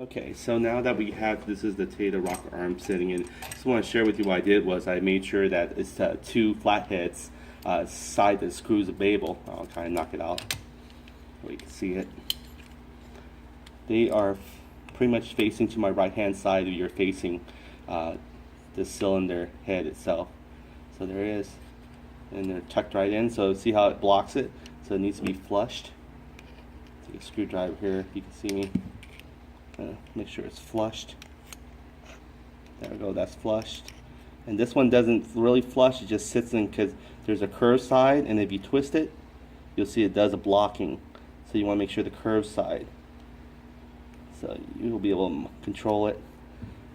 Okay, so now that we have, this is the Taida rocker arm sitting in, just want to share with you what I did was I made sure that it's two flatheads side that screws the Babel. I'll kind of knock it out so you can see it. They are pretty much facing to my right hand side, you're facing the cylinder head itself. So there it is, and they're tucked right in, so see how it blocks it? So it needs to be flushed. Take a screwdriver here, you can see me. Make sure it's flushed. There we go, that's flushed. And this one doesn't really flush, it just sits in because there's a curved side, and if you twist it, you'll see it does a blocking. So you want to make sure the curved side. So you'll be able to control it.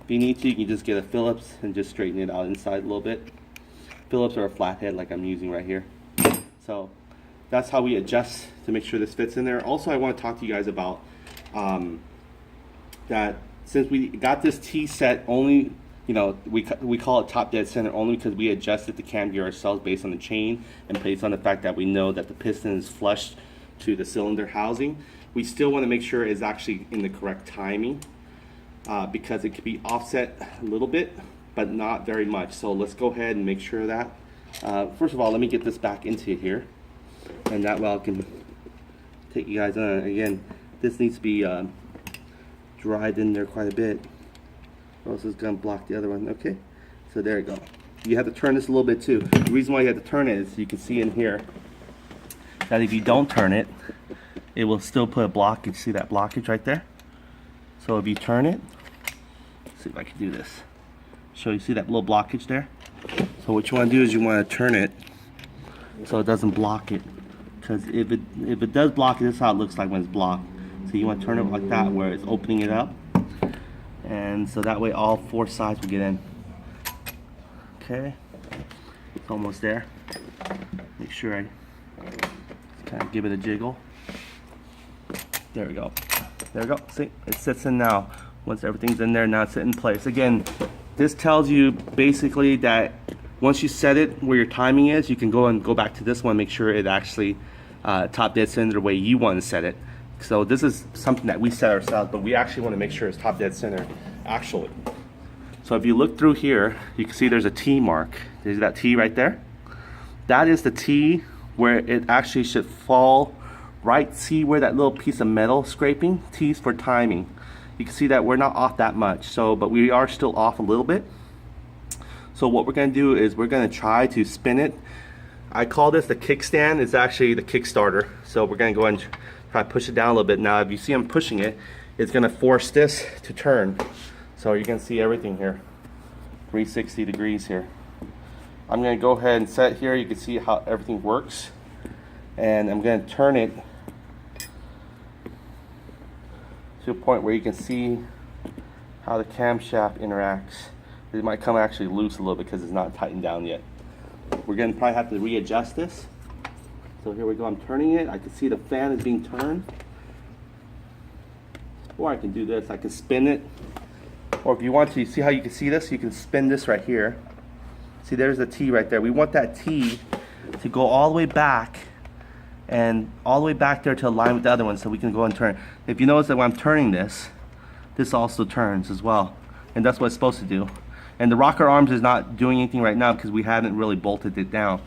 If you need to, you can just get a Phillips and just straighten it out inside a little bit. Phillips or a flathead like I'm using right here. So that's how we adjust to make sure this fits in there. Also, I want to talk to you guys about that since we got this T set only, you know, we call it top dead center only because we adjusted the cam gear ourselves based on the chain and based on the fact that we know that the piston is flush to the cylinder housing. We still want to make sure it's actually in the correct timing because it could be offset a little bit, but not very much. So let's go ahead and make sure of that. First of all, let me get this back into here, and that way I can take you guys on. Again, this needs to be dried in there quite a bit, or else it's going to block the other one. Okay, so there you go. You have to turn this a little bit too. The reason why you have to turn it is you can see in here that if you don't turn it, it will still put a blockage. See that blockage right there? So if you turn it, let's see if I can do this. So you see that little blockage there? So what you want to do is you want to turn it so it doesn't block it. Because if it does block it, this is how it looks like when it's blocked. So you want to turn it like that where it's opening it up. And so that way all four sides will get in. Okay, it's almost there. Make sure I kind of give it a jiggle. There we go. There we go. See, it sits in now. Once everything's in there, now it's in place. Again, this tells you basically that once you set it where your timing is, you can go back to this one, make sure it actually top dead center the way you want to set it. So this is something that we set ourselves, but we actually want to make sure it's top dead center actually. So if you look through here, you can see there's a T mark. There's that T right there. That is the T where it actually should fall right. See where that little piece of metal scraping? T's for timing. You can see that we're not off that much, so but we are still off a little bit. So what we're going to do is we're going to try to spin it. I call this the kickstand. It's actually the Kickstarter. So we're going to go ahead and try to push it down a little bit. Now if you see I'm pushing it, it's going to force this to turn. So you're going to see everything here, 360 degrees here. I'm going to go ahead and set here. You can see how everything works. And I'm going to turn it to a point where you can see how the camshaft interacts. It might come actually loose a little bit because it's not tightened down yet. We're going to probably have to readjust this. So here we go, I'm turning it. I can see the fan is being turned. Or I can do this, I can spin it. Or if you want to, you see how you can see this? You can spin this right here. See, there's the T right there. We want that T to go all the way back and all the way back there to align with the other one so we can go and turn. If you notice that when I'm turning this, this also turns as well. And that's what it's supposed to do. And the rocker arms is not doing anything right now because we haven't really bolted it down.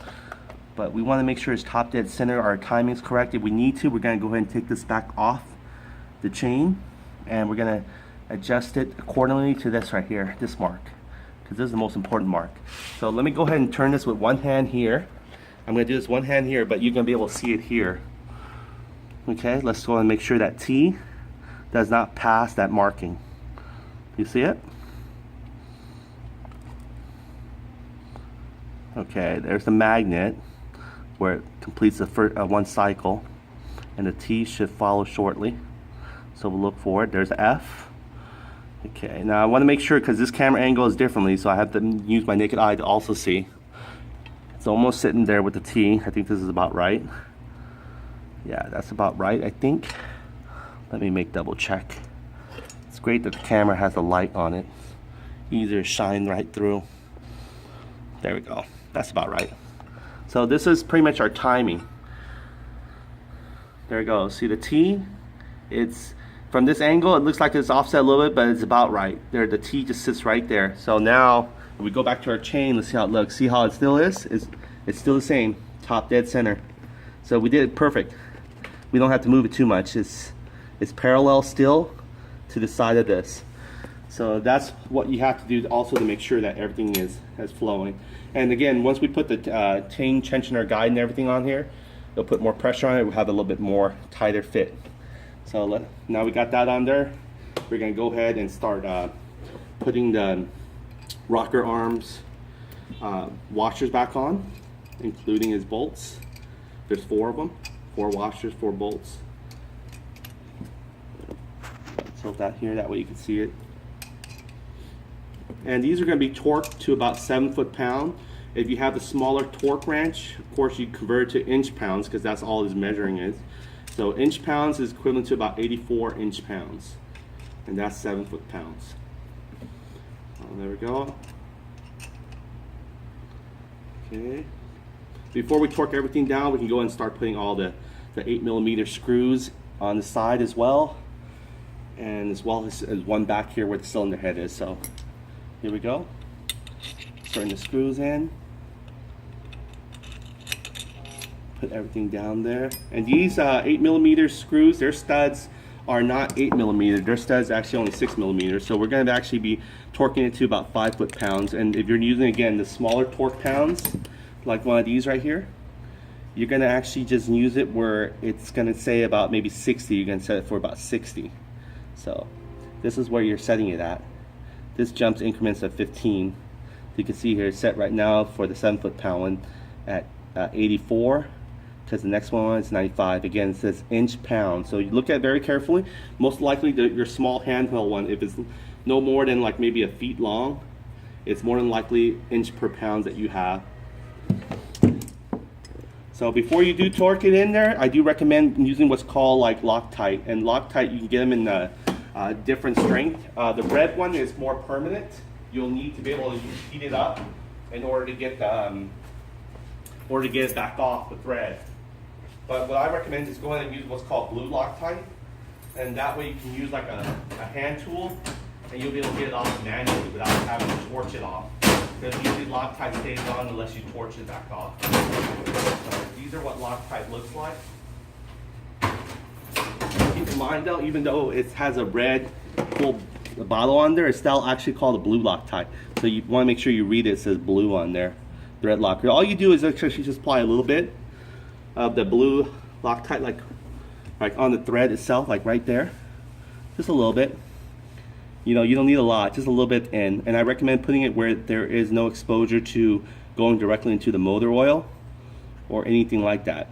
But we want to make sure it's top dead center, our timing is correct. If we need to, we're going to go ahead and take this back off the chain and we're going to adjust it accordingly to this right here, this mark, because this is the most important mark. So let me go ahead and turn this with one hand here. I'm going to do this one hand here, but you're going to be able to see it here. Okay, let's go and make sure that T does not pass that marking. You see it? Okay, there's the magnet where it completes the first, one cycle, and the T should follow shortly. So we'll look for it. There's F. Okay, now I want to make sure because this camera angle is differently, so I have to use my naked eye to also see. It's almost sitting there with the T. I think this is about right. Yeah, that's about right, I think. Let me make double check. It's great that the camera has a light on it. Easier to shine right through. There we go. That's about right. So this is pretty much our timing. There we go. See the T? It's from this angle, it looks like it's offset a little bit, but it's about right. There, the T just sits right there. So now, if we go back to our chain, let's see how it looks. See how it still is? It's still the same, top dead center. So we did it perfect. We don't have to move it too much. It's parallel still to the side of this. So that's what you have to do also to make sure that everything is flowing. And again, once we put the chain tensioner guide and everything on here, it'll put more pressure on it. We'll have a little bit more tighter fit. So now we got that on there. We're gonna go ahead and start putting the rocker arms washers back on, including his bolts. There's 4 of them, 4 washers, 4 bolts. Tilt that here, that way you can see it. And these are going to be torqued to about 7 foot-pound. If you have the smaller torque wrench, of course you convert it to inch-pounds because that's all his measuring is. So inch-pounds is equivalent to about 84 inch-pounds, and that's 7 foot-pounds. There we go. Okay. Before we torque everything down, we can go and start putting all the 8mm screws on the side as well, and as well as one back here where the cylinder head is. So here we go. Starting the screws in. Put everything down there. And these 8mm screws, their studs are not 8mm. Their studs actually only 6mm. So we're going to actually be torquing it to about 5 foot-pounds. And if you're using, again, the smaller torque pounds, like one of these right here, you're going to actually just use it where it's going to say about maybe 60. You're going to set it for about 60. So this is where you're setting it at. This jumps increments of 15. You can see here it's set right now for the 7 foot-pound one at 84, because the next one is 95. Again, it says inch-pound. So you look at it very carefully. Most likely your small handheld one, if it's no more than like maybe a feet long, it's more than likely inch per pound that you have. So before you do torque it in there, I do recommend using what's called like Loctite. And Loctite, you can get them in the different strength. The red one is more permanent. You'll need to be able to heat it up in order to get it back off the thread. But what I recommend is go ahead and use what's called blue Loctite, and that way you can use like a hand tool, and you'll be able to get it off manually without having to torch it off. Because usually Loctite stays on unless you torch it back off. So these are what Loctite looks like. Keep in mind though, even though it has a red full bottle on there, it's still actually called a blue Loctite. So you want to make sure you read it. It says blue on there, thread locker. All you do is actually just apply a little bit of the blue Loctite, like on the thread itself, like right there, just a little bit. You know, you don't need a lot, just a little bit in. And I recommend putting it where there is no exposure to going directly into the motor oil or anything like that.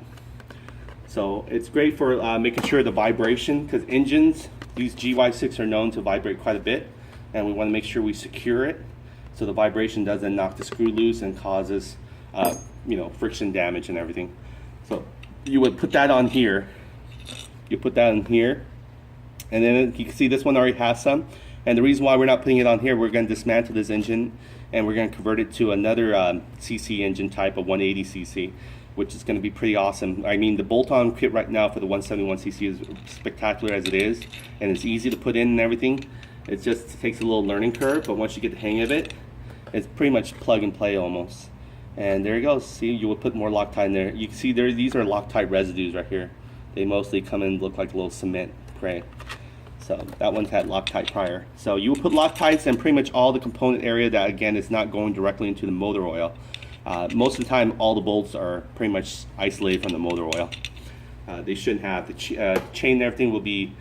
So it's great for making sure the vibration, because engines, these GY6 are known to vibrate quite a bit, and we want to make sure we secure it so the vibration doesn't knock the screw loose and causes you know, friction damage and everything. So you would put that on here. You put that in here, and then you can see this one already has some. And the reason why we're not putting it on here, we're going to dismantle this engine and we're going to convert it to another CC engine type of 180 cc, which is going to be pretty awesome. I mean, the bolt-on kit right now for the 171 cc is spectacular as it is, and it's easy to put in and everything. It just takes a little learning curve, but once you get the hang of it, it's pretty much plug and play almost. And there you go. See, you would put more Loctite in there. You can see there, these are Loctite residues right here. They mostly come in and look like a little cement gray. So that one's had Loctite prior. So you will put Loctites in pretty much all the component area that, again, is not going directly into the motor oil. Most of the time, all the bolts are pretty much isolated from the motor oil. They shouldn't have. The chain and everything will be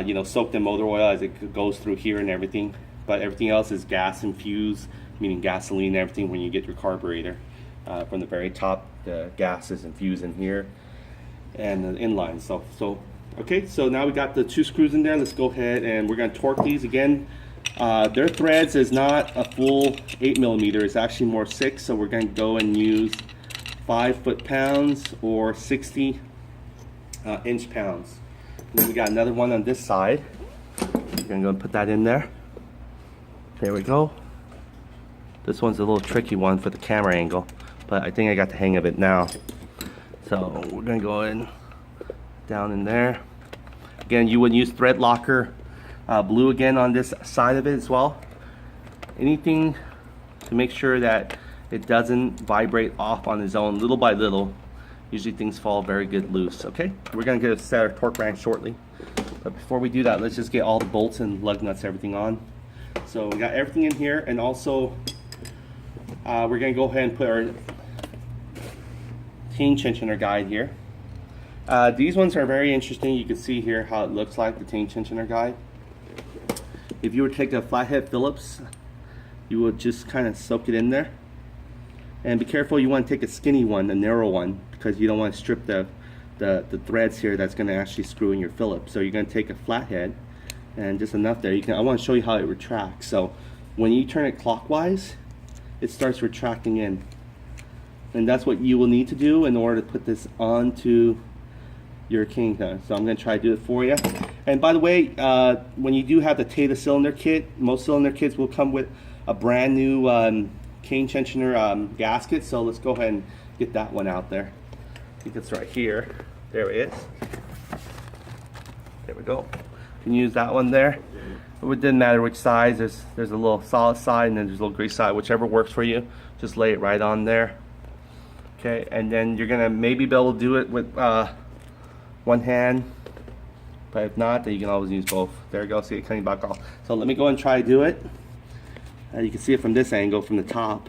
you know, soaked in motor oil as it goes through here and everything. But everything else is gas infused, meaning gasoline and everything when you get your carburetor. From the very top, the gas is infused in here, and the inline. So okay, so now we got the 2 screws in there. Let's go ahead and we're going to torque these again. Their threads is not a full 8mm, it's actually more 6, so we're going to go and use 5 foot-pounds or 60 inch-pounds. Then we got another one on this side. We're going to go and put that in there. There we go. This one's a little tricky one for the camera angle, but I think I got the hang of it now. So we're going to go in down in there. Again, you would use thread locker blue again on this side of it as well. Anything to make sure that it doesn't vibrate off on its own little by little. Usually things fall very good loose. Okay, we're gonna get a set our torque wrench shortly, but before we do that, let's just get all the bolts and lug nuts, everything on. So we got everything in here, and also we're gonna go ahead and put our chain tensioner guide here. These ones are very interesting. You can see here how it looks like, the chain tensioner guide. If you were to take a flathead Phillips, you would just kind of soak it in there. And be careful, you want to take a skinny one, a narrow one, because you don't want to strip the threads here that's going to actually screw in your Phillips. So you're going to take a flathead and just enough there. I want to show you how it retracts. So when you turn it clockwise, it starts retracting in. And that's what you will need to do in order to put this onto your king pin. So I'm going to try to do it for you. And by the way, when you do have the Taida cylinder kit, most cylinder kits will come with a brand new chain tensioner gasket. So let's go ahead and get that one out there. I think it's right here. There it is. There we go. You can use that one there. It didn't matter which size. There's a little solid side and then there's a little grease side. Whichever works for you, just lay it right on there. Okay, and then you're gonna maybe be able to do it with one hand, but if not, then you can always use both. There you go. See it coming back off. So let me go and try to do it. You can see it from this angle, from the top.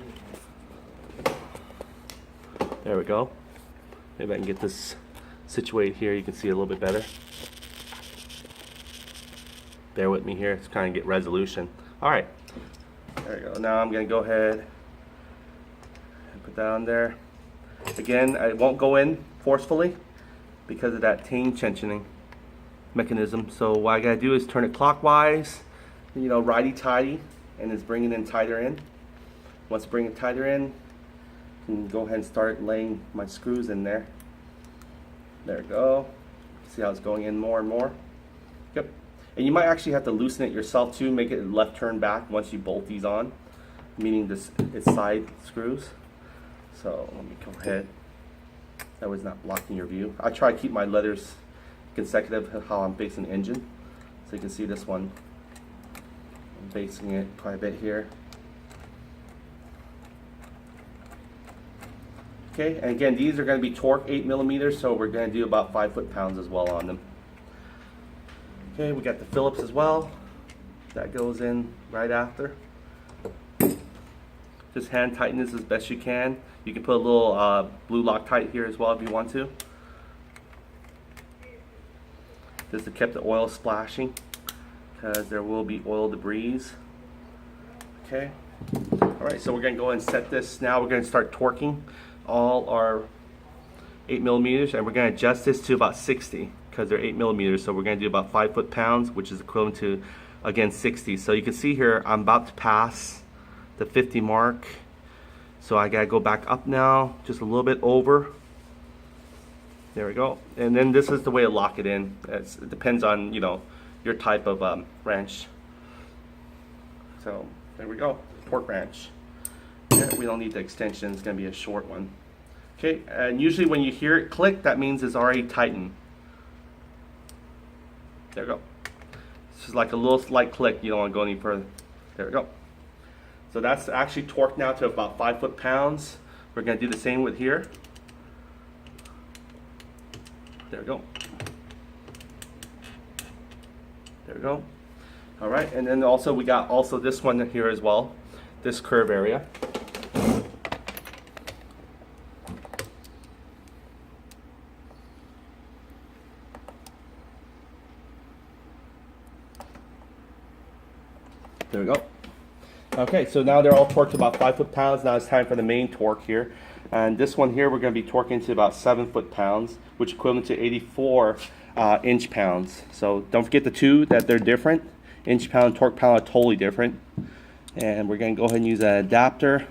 There we go. Maybe I can get this situated here. You can see it a little bit better. Bear with me here. It's kind of get resolution. All right. There you go. Now I'm going to go ahead and put that on there. Again, I won't go in forcefully because of that chain tensioning mechanism. So what I got to do is turn it clockwise, you know, righty-tighty, and it's bringing it tighter in. Once bring it tighter in, I can go ahead and start laying my screws in there. There we go. See how it's going in more and more. Yep. And you might actually have to loosen it yourself too, make it left turn back once you bolt these on, meaning its side screws. So let me go ahead. That was not blocking your view. I try to keep my letters consecutive of how I'm facing the engine. So you can see this one. I'm facing it quite a bit here. Okay, and again, these are going to be torque 8mm, so we're going to do about 5 foot-pounds as well on them. Okay, we got the Phillips as well. That goes in right after. Just hand tighten this as best you can. You can put a little blue Loctite here as well if you want to. Just to keep the oil splashing, because there will be oil debris. Okay. Alright, so we're going to go ahead and set this. Now we're going to start torquing all our 8mm, and we're going to adjust this to about 60 because they're 8mm, so we're going to do about 5 foot-pounds, which is equivalent to, again, 60. So you can see here I'm about to pass the 50 mark, so I gotta go back up now just a little bit over. There we go. And then this is the way to lock it in. It depends on, you know, your type of wrench. So there we go, torque wrench. Yeah, we don't need the extension, it's gonna be a short one. Okay, and usually when you hear it click, that means it's already tightened. There we go. It's just like a little slight click, you don't want to go any further. There we go. So that's actually torqued now to about 5 foot-pounds. We're going to do the same with here. There we go. There we go. All right, and then also we got also this one here as well, this curve area. There we go. Okay, so now they're all torqued to about 5 foot-pounds. Now it's time for the main torque here. And this one here, we're going to be torquing to about 7 foot-pounds, which is equivalent to 84 inch-pounds. So don't forget the two, that they're different. Inch-pound, torque-pound are totally different. And we're going to go ahead and use an adapter.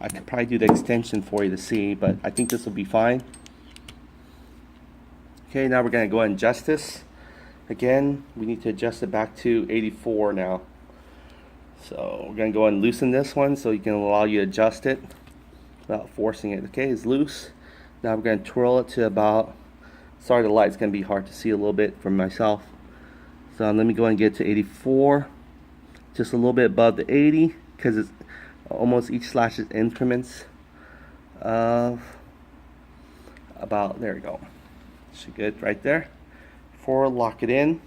I could probably do the extension for you to see, but I think this will be fine. Okay, now we're going to go ahead and adjust this. Again, we need to adjust it back to 84 now. So we're going to go ahead and loosen this one so you can allow you to adjust it without forcing it. Okay, it's loose. Now we're going to twirl it to about Sorry, the light's gonna be hard to see a little bit for myself. So let me go and get to 84, just a little bit above the 80, because it's almost each slash is increments of about, there we go. Should get right there. 4, lock it in,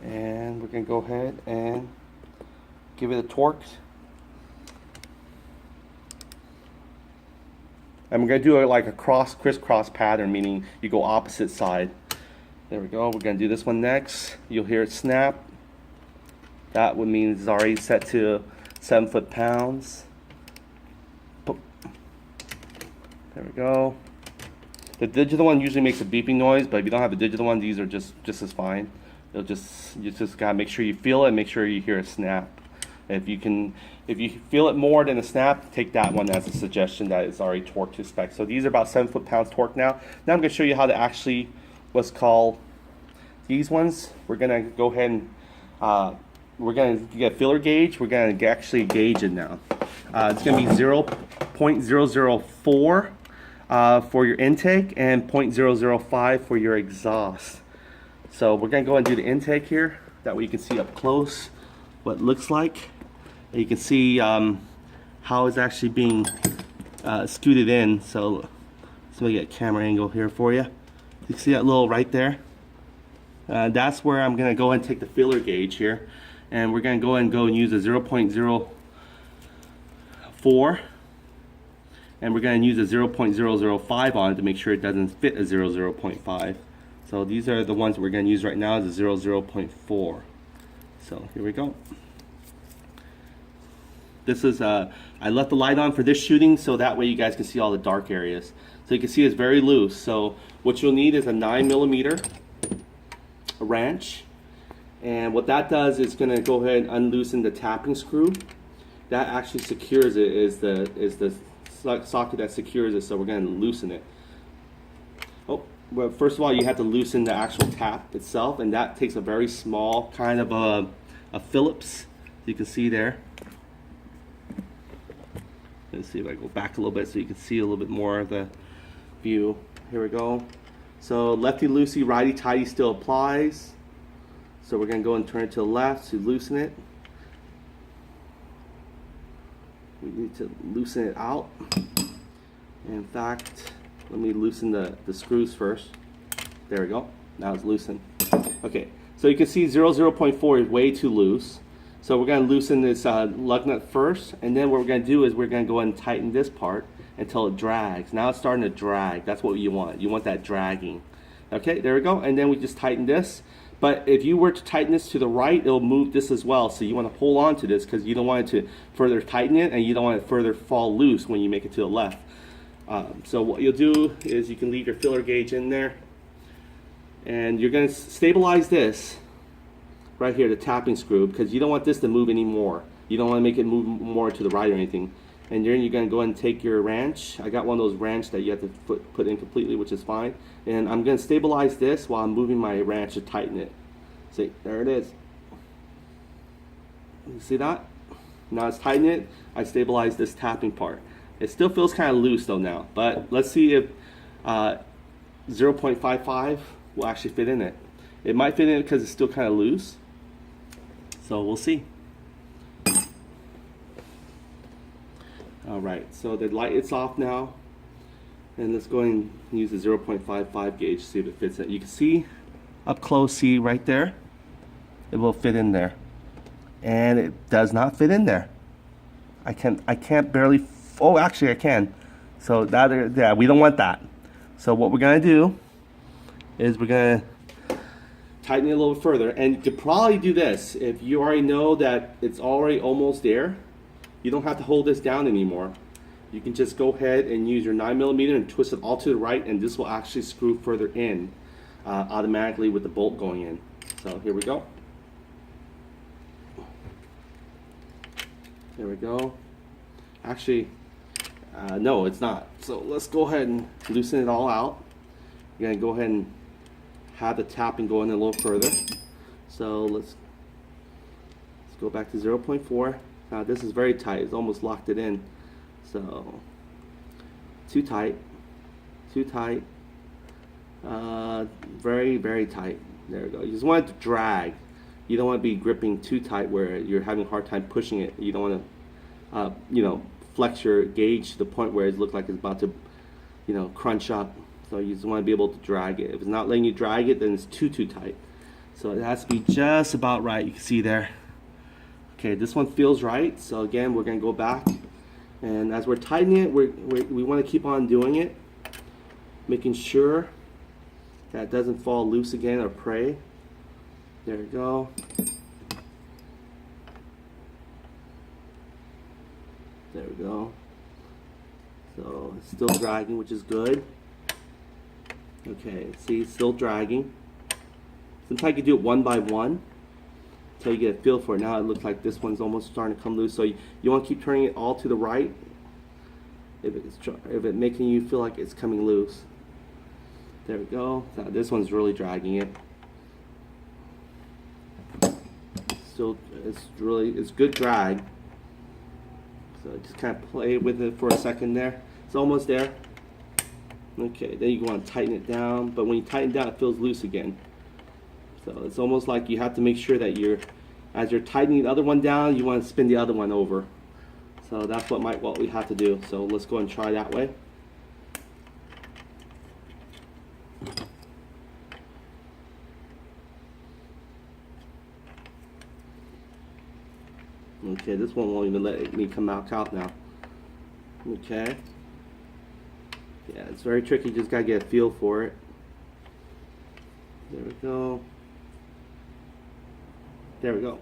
and we're gonna go ahead and give it a torque. And we're gonna do it like a crisscross pattern, meaning you go opposite side. There we go. We're gonna do this one next. You'll hear it snap. That would mean it's already set to 7 foot-pounds. There we go. The digital one usually makes a beeping noise, but if you don't have a digital one, these are just as fine. You just gotta make sure you feel it and make sure you hear a snap. If you feel it more than a snap, take that one as a suggestion that it's already torqued to spec. So these are about 7 foot-pounds torque now. Now I'm gonna show you how to actually what's called these ones. We're gonna go ahead and we're gonna get a filler gauge. We're gonna actually gauge it now. It's gonna be 0.004 for your intake and 0.005 for your exhaust. So we're gonna go and do the intake here. That way you can see up close what it looks like. And you can see how it's actually being scooted in. So let me get a camera angle here for you. You see that little right there? That's where I'm gonna go and take the filler gauge here, and we're gonna go and use a 0.04, and we're gonna use a 0.005 on it to make sure it doesn't fit a 0.5. So these are the ones we're gonna use right now, is a 0.4. So here we go. This is I left the light on for this shooting so that way you guys can see all the dark areas. So you can see it's very loose. So what you'll need is a 9mm wrench, and what that does is going to go ahead and unloosen the tapping screw. That actually secures it, is the socket that secures it. So we're going to loosen it. Oh, well, first of all, you have to loosen the actual tap itself, and that takes a very small kind of a Phillips. You can see there. Let's see if I go back a little bit so you can see a little bit more of the view. Here we go. So lefty loosey, righty tighty still applies. So we're going to go and turn it to the left to loosen it. We need to loosen it out. In fact, let me loosen the screws first. There we go. Now it's loosened. Okay, so you can see 0.4 is way too loose. So we're going to loosen this lug nut first, and then what we're going to do is we're going to go ahead and tighten this part until it drags. Now it's starting to drag. That's what you want. You want that dragging. Okay, there we go. And then we just tighten this. But if you were to tighten this to the right, it'll move this as well. So you want to hold on to this because you don't want it to further tighten it, and you don't want it to further fall loose when you make it to the left. So what you'll do is you can leave your filler gauge in there, and you're going to stabilize this right here, the tapping screw, because you don't want this to move anymore. You don't want to make it move more to the right or anything. And then you're going to go ahead and take your wrench. I got one of those wrenches that you have to put in completely, which is fine. And I'm going to stabilize this while I'm moving my wrench to tighten it. See, there it is. You see that? Now it's tightened it. I stabilized this tapping part. It still feels kind of loose though now, but let's see if 0.55 will actually fit in it. It might fit in it because it's still kind of loose. So we'll see. Alright, so the light is off now. And let's go and use the 0.55 gauge to see if it fits in. You can see up close, see right there? It will fit in there. And it does not fit in there. I can't barely, oh actually I can. So that, yeah, we don't want that. So what we're gonna do is we're gonna tighten it a little further, and you could probably do this if you already know that it's already almost there. You don't have to hold this down anymore. You can just go ahead and use your 9mm and twist it all to the right, and this will actually screw further in automatically with the bolt going in. So here we go. There we go. Actually, no, it's not. So let's go ahead and loosen it all out. You're gonna go ahead and have the tapping go in a little further. So let's go back to 0.4. Now this is very tight. It's almost locked it in. So too tight, too tight. Very, very tight. There we go. You just want it to drag. You don't want to be gripping too tight where you're having a hard time pushing it. You don't want to, you know, flex your gauge to the point where it looks like it's about to, you know, crunch up. So you just want to be able to drag it. If it's not letting you drag it, then it's too tight. So it has to be just about right. You can see there. Okay, this one feels right. So again, we're going to go back. And as we're tightening it, we want to keep on doing it, making sure that it doesn't fall loose again or pray. There we go. There we go. So it's still dragging, which is good. Okay, see, it's still dragging. Sometimes you do it one by one until you get a feel for it. Now it looks like this one's almost starting to come loose. So you want to keep turning it all to the right if it's making you feel like it's coming loose. There we go. Now this one's really dragging it. Still, it's good drag. So just kind of play with it for a second there. It's almost there. Okay, then you want to tighten it down, but when you tighten down, it feels loose again. So it's almost like you have to make sure that as you're tightening the other one down, you want to spin the other one over. So that's what we have to do. So let's go and try that way. Okay, this one won't even let me come out now. Okay. Yeah, it's very tricky. You just gotta get a feel for it. There we go. There we go.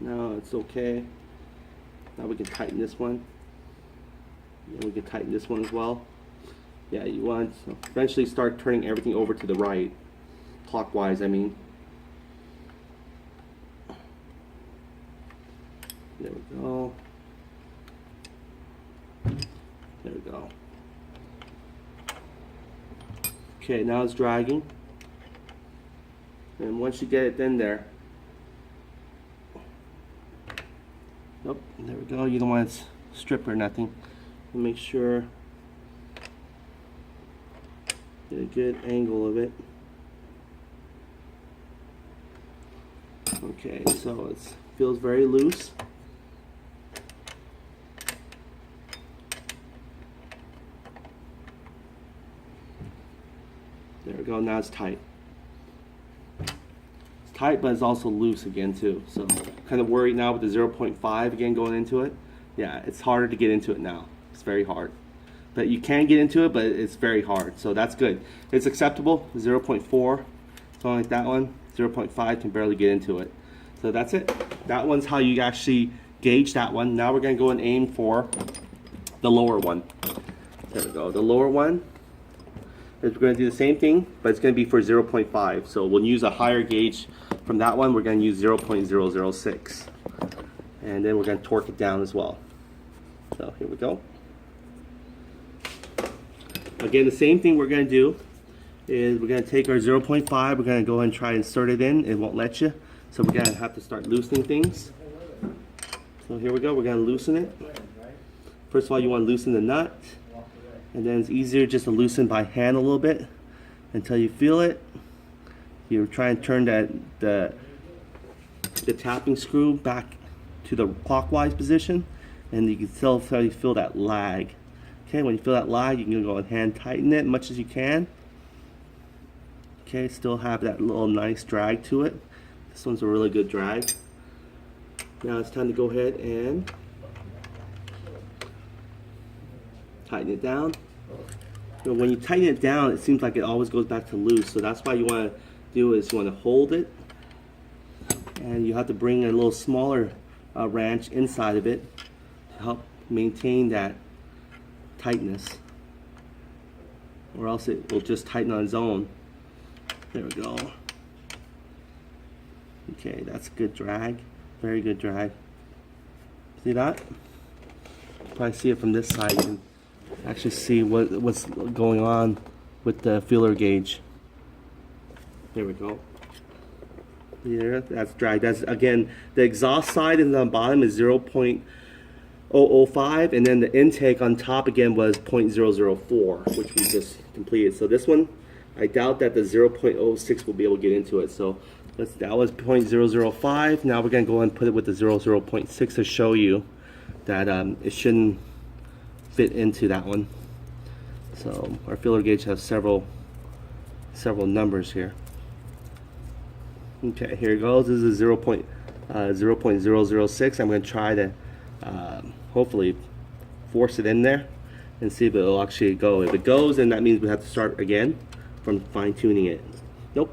Now it's okay. Now we can tighten this one. And we can tighten this one as well. Yeah, you want to eventually start turning everything over to the right. Clockwise, I mean. There we go. There we go. Okay, now it's dragging. And once you get it in there, nope, there we go. You don't want it to strip or nothing. And make sure get a good angle of it. Okay, so it feels very loose. There we go, now it's tight. It's tight, but it's also loose again too. So kind of worried now with the 0.5 again going into it. Yeah, it's harder to get into it now. It's very hard. But you can get into it, but it's very hard. So that's good. It's acceptable, 0.4. Something like that one, 0.5 can barely get into it. So that's it. That one's how you actually gauge that one. Now we're gonna go and aim for the lower one. There we go, the lower one. We're going to do the same thing, but it's going to be for 0.5. So we'll use a higher gauge from that one. We're going to use 0.006. And then we're going to torque it down as well. So here we go. Again, the same thing we're going to do is we're going to take our 0.5. We're going to go and try and insert it in. It won't let you. So we're going to have to start loosening things. So here we go. We're going to loosen it. First of all, you want to loosen the nut. And then it's easier just to loosen by hand a little bit until you feel it. You try and turn the tapping screw back to the clockwise position, and you can still feel that lag. Okay, when you feel that lag, you can go and hand tighten it as much as you can. Okay, still have that little nice drag to it. This one's a really good drag. Now it's time to go ahead and tighten it down. But when you tighten it down, it seems like it always goes back to loose. So that's why you want to do is you want to hold it, and you have to bring a little smaller wrench inside of it to help maintain that tightness, or else it will just tighten on its own. There we go. Okay, that's a good drag. Very good drag. See that? Probably see it from this side. You can actually see what's going on with the feeler gauge. There we go. Yeah, that's drag. That's again, the exhaust side in the bottom is 0.005, and then the intake on top again was 0.004, which we just completed. So this one I doubt that the 0.06 will be able to get into it. So that was 0.005. Now we're going to go ahead and put it with the 0.6 to show you that it shouldn't fit into that one. So our feeler gauge has several numbers here. Okay, here it goes. This is 0.006. I'm going to try to hopefully force it in there and see if it will actually go. If it goes, then that means we have to start again from fine-tuning it. Nope,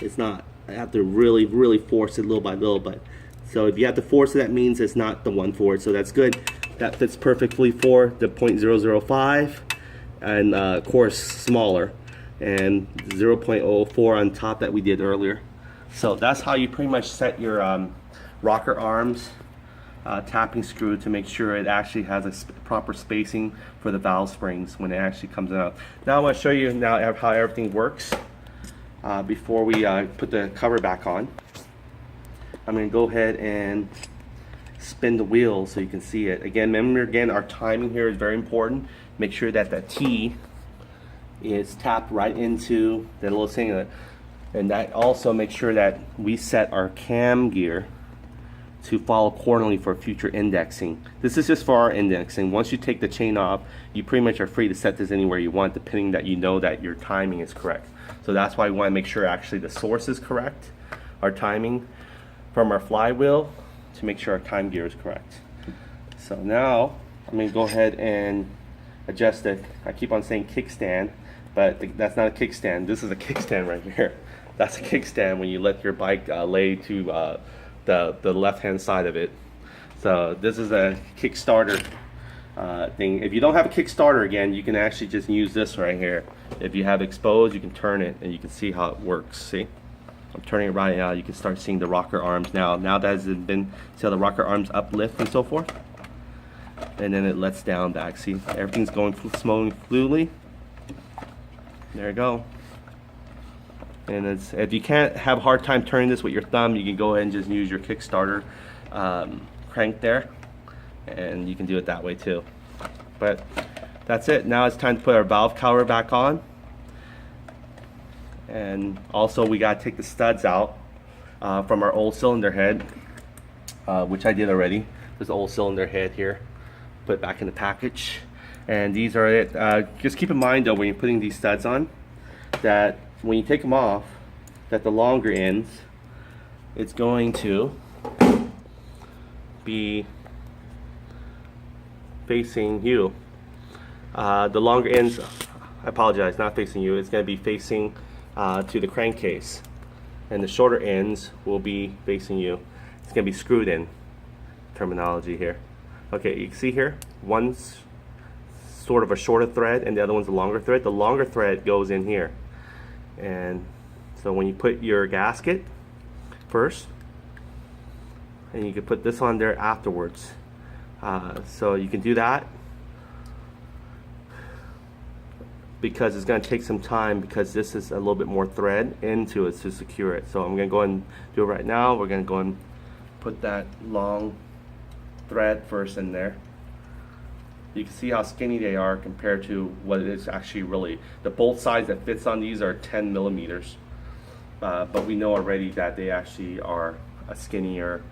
it's not. I have to really force it little by little. But so if you have to force it, that means it's not the one for it. So that's good. That fits perfectly for the 0.005, and of course smaller, and 0.04 on top that we did earlier. So that's how you pretty much set your rocker arms tapping screw to make sure it actually has a proper spacing for the valve springs when it actually comes out. Now I want to show you now how everything works before we put the cover back on. I'm going to go ahead and spin the wheel so you can see it. Again, remember our timing here is very important. Make sure that the T is tapped right into the little thing, and that also makes sure that we set our cam gear to follow accordingly for future indexing. This is just for our indexing. Once you take the chain off, you pretty much are free to set this anywhere you want, depending that you know that your timing is correct. So that's why we want to make sure actually the source is correct, our timing from our flywheel, to make sure our time gear is correct. So now I'm going to go ahead and adjust it. I keep on saying kickstand, but that's not a kickstand. This is a kickstand right here. That's a kickstand when you let your bike lay to the left-hand side of it. So this is a Kickstarter thing. If you don't have a Kickstarter, again, you can actually just use this right here. If you have exposed, you can turn it and you can see how it works. See, I'm turning it right now. You can start seeing the rocker arms now. Now that has been, see how the rocker arms uplift and so forth, and then it lets down back. See, everything's going smoothly. There you go. And if you can't have a hard time turning this with your thumb, you can go ahead and just use your Kickstarter crank there, and you can do it that way too. But that's it. Now it's time to put our valve cover back on, and also we got to take the studs out from our old cylinder head, which I did already. This old cylinder head here, put it back in the package, and these are it. Just keep in mind though, when you're putting these studs on, that when you take them off, that the longer ends, it's going to be facing you. The longer ends, I apologize, not facing you, it's going to be facing to the crankcase, and the shorter ends will be facing you. It's going to be screwed in, terminology here. Okay, you can see here, one's sort of a shorter thread and the other one's a longer thread. The longer thread goes in here. And so when you put your gasket first, and you can put this on there afterwards, so you can do that because it's going to take some time, because this is a little bit more thread into it to secure it. So I'm going to go ahead and do it right now. We're going to go and put that long thread first in there. You can see how skinny they are compared to what it is actually really. The bolt size that fits on these are 10 millimeters. But we know already that they actually are a skinnier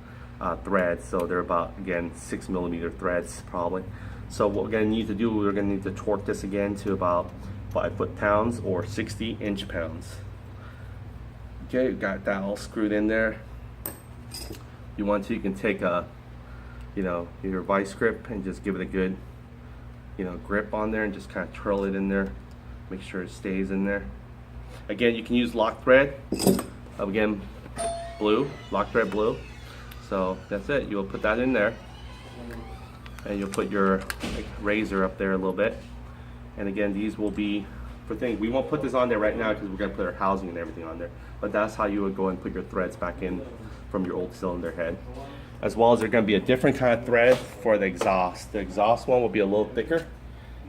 thread. So they're about, again, 6 millimeter threads probably. So what we're going to need to do, we're going to need to torque this again to about 5 foot-pounds or 60 inch-pounds. Okay, got that all screwed in there. If you want to, you can take a, your vice grip and just give it a good grip on there and just kind of twirl it in there, make sure it stays in there. Again, you can use lock thread, again, blue, lock thread blue. So that's it. You'll put that in there, and you'll put your razor up there a little bit. And again, these will be for things. We won't put this on there right now because we're going to put our housing and everything on there, but that's how you would go and put your threads back in from your old cylinder head. As well as there's going to be a different kind of thread for the exhaust. The exhaust one will be a little thicker,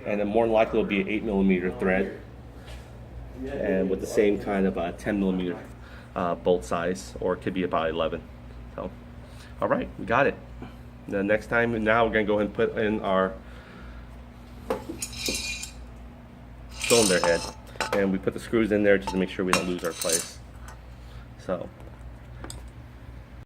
and then more than likely will be an 8 millimeter thread, and with the same kind of 10 millimeter bolt size, or it could be about 11. So, all right, we got it. The next time, now we're going to go ahead and put in our cylinder head. and we put the screws in there just to make sure we don't lose our place. So